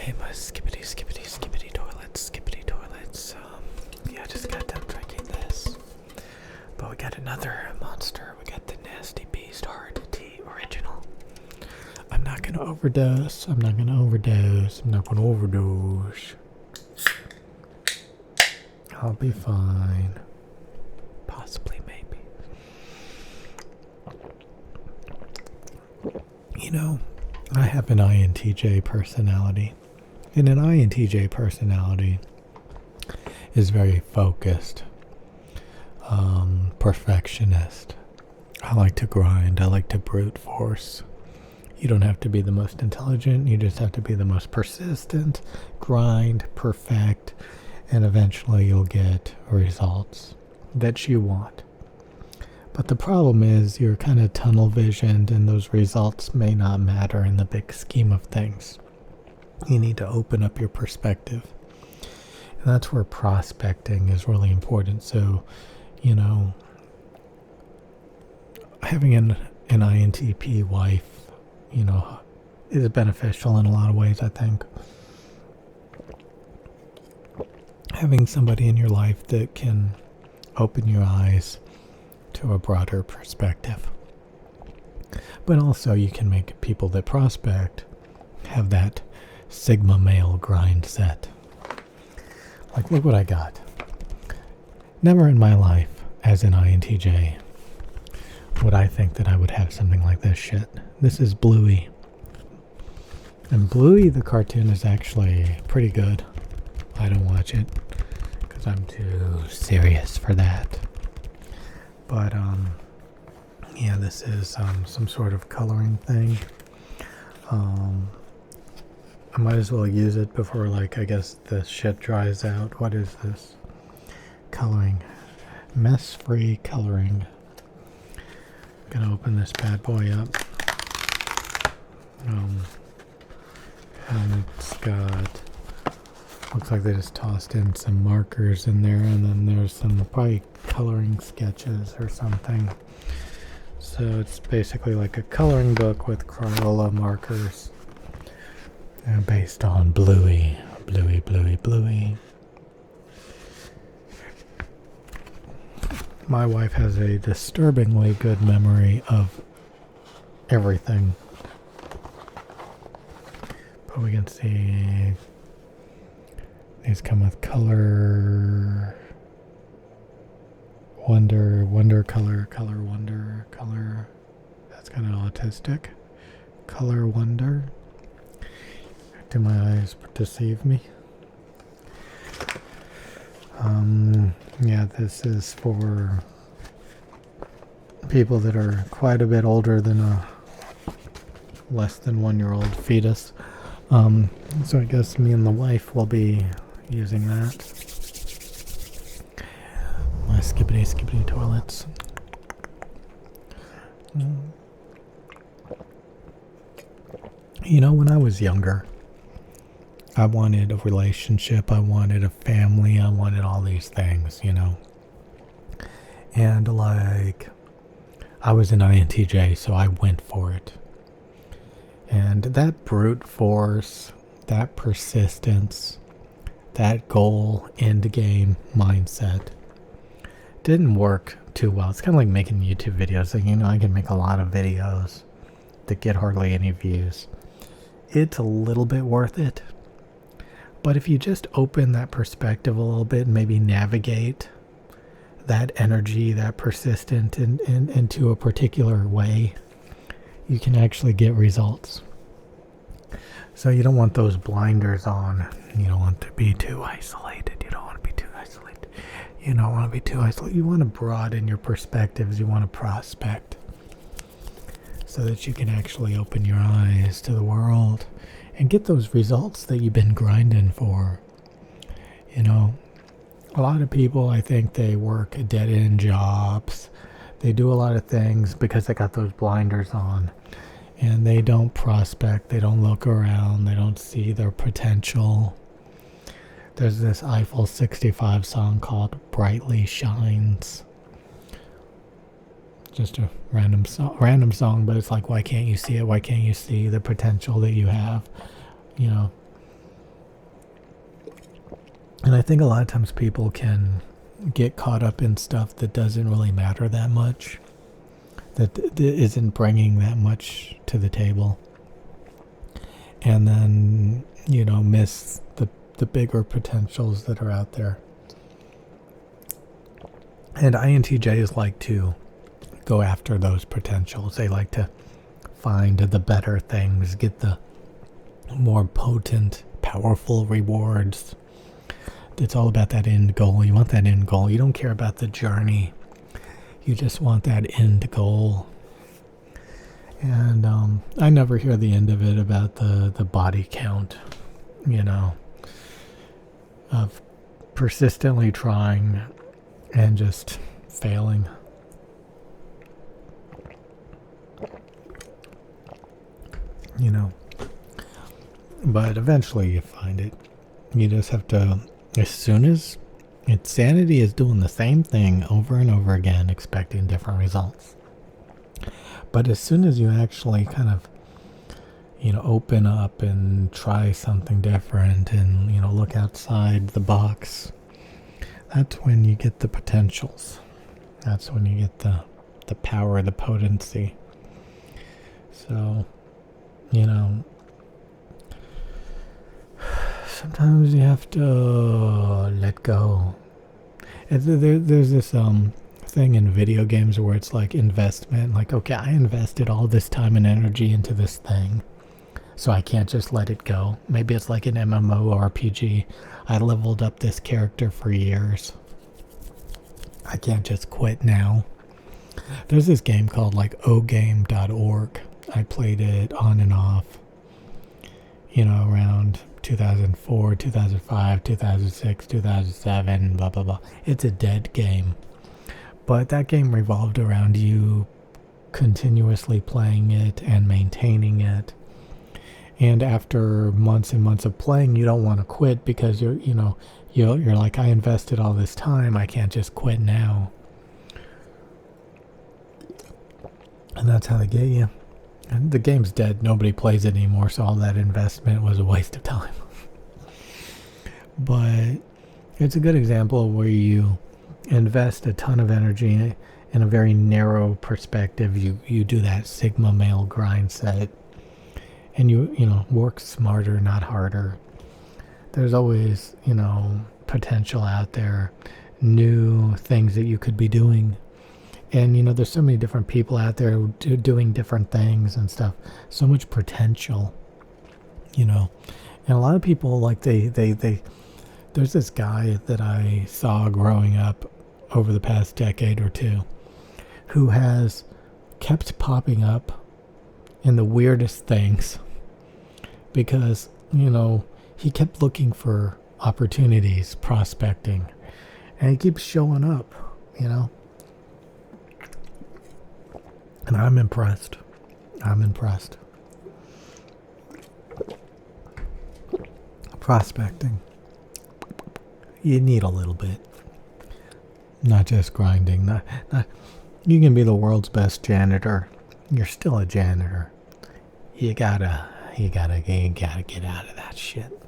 Okay, my skippity toilets. Yeah, I just got done drinking this. But we got another monster. We got the Nasty Beast Hard Tea Original. I'm not gonna overdose. I'll be fine. Possibly, maybe. You know, I have an INTJ personality. And an INTJ personality is very focused, perfectionist. I like to grind. I like to brute force. You don't have to be the most intelligent. You just have to be the most persistent, grind, perfect, and eventually you'll get results that you want. But the problem is you're kind of tunnel visioned and those results may not matter in the big scheme of things. You need to open up your perspective. And that's where prospecting is really important. So, you know, having an INTP wife, you know, is beneficial in a lot of ways, I think. Having somebody in your life that can open your eyes to a broader perspective. But also you can make people that prospect have that Sigma male grind set. Like, look what I got. Never in my life, as an INTJ, would I think that I would have something like this shit. This is Bluey. And Bluey, the cartoon, is actually pretty good. I don't watch it because I'm too serious for that. But, yeah, this is some sort of coloring thing. I might as well use it before, like, I guess the shit dries out. What is this? Coloring. Mess-free coloring. Gonna open this bad boy up. And it's got... Looks like they just tossed in some markers in there, and then there's some probably coloring sketches or something. So it's basically like a coloring book with Crayola markers based on Bluey. Bluey. My wife has a disturbingly good memory of everything. But we can see these come with color, wonder, color, wonder, color. That's kind of autistic. Color, wonder. Do my eyes deceive me? Yeah, this is for people that are quite a bit older than a less than 1 year old fetus. So I guess me and the wife will be using that. My skippity toilets. You know, when I was younger, I wanted a relationship, I wanted a family, I wanted all these things, you know. And like, I was an INTJ, so I went for it. And that brute force, that persistence, that goal, end game mindset didn't work too well. It's kind of like making YouTube videos. Like, you know, I can make a lot of videos that get hardly any views. It's a little bit worth it. But if you just open that perspective a little bit and maybe navigate that energy, that persistent into a particular way, you can actually get results. So you don't want those blinders on. You don't want to be too isolated. You don't want to be too isolated. You want to broaden your perspectives. You want to prospect so that you can actually open your eyes to the world and get those results that you've been grinding for. You know, a lot of people, I think they work dead-end jobs. They do a lot of things because they got those blinders on. And they don't prospect, they don't look around, they don't see their potential. There's this Eiffel 65 song called Brightly Shines. Just a random song, but it's like, why can't you see it? Why can't you see the potential that you have? You know, And I think a lot of times people can get caught up in stuff that doesn't really matter that much, that isn't bringing that much to the table. And then, miss the bigger potentials that are out there. And INTJs like to go after those potentials. They like to find the better things, get the more potent, powerful rewards. It's all about that end goal. You want that end goal. You don't care about the journey. You just want that end goal. And I never hear the end of it about the body count, of persistently trying and just failing. But eventually you find it. You just have to, as soon as insanity is doing the same thing over and over again, expecting different results. But as soon as you actually kind of, open up and try something different and, look outside the box, that's when you get the potentials. That's when you get the power, the potency. So, sometimes you have to let go. There's this thing in video games where it's like investment. Like, okay, I invested all this time and energy into this thing, so I can't just let it go. Maybe it's like an MMORPG. I leveled up this character for years. I can't just quit now. There's this game called like ogame.org. I played it on and off, around 2004, 2005, 2006, 2007, blah, blah, blah. It's a dead game. But that game revolved around you continuously playing it and maintaining it. And after months and months of playing, you don't want to quit because you're like, I invested all this time. I can't just quit now. And that's how they get you. And the game's dead. Nobody plays it anymore, so all that investment was a waste of time. But it's a good example of where you invest a ton of energy in a very narrow perspective. You do that Sigma male grind set, and you work smarter, not harder. There's always, potential out there, new things that you could be doing. And, there's so many different people out there doing different things and stuff. So much potential, And a lot of people, like, there's this guy that I saw growing up over the past decade or two who has kept popping up in the weirdest things because, he kept looking for opportunities, prospecting, and he keeps showing up, And I'm impressed. Prospecting. You need a little bit. Not just grinding. Not. You can be the world's best janitor. You're still a janitor. You gotta get out of that shit.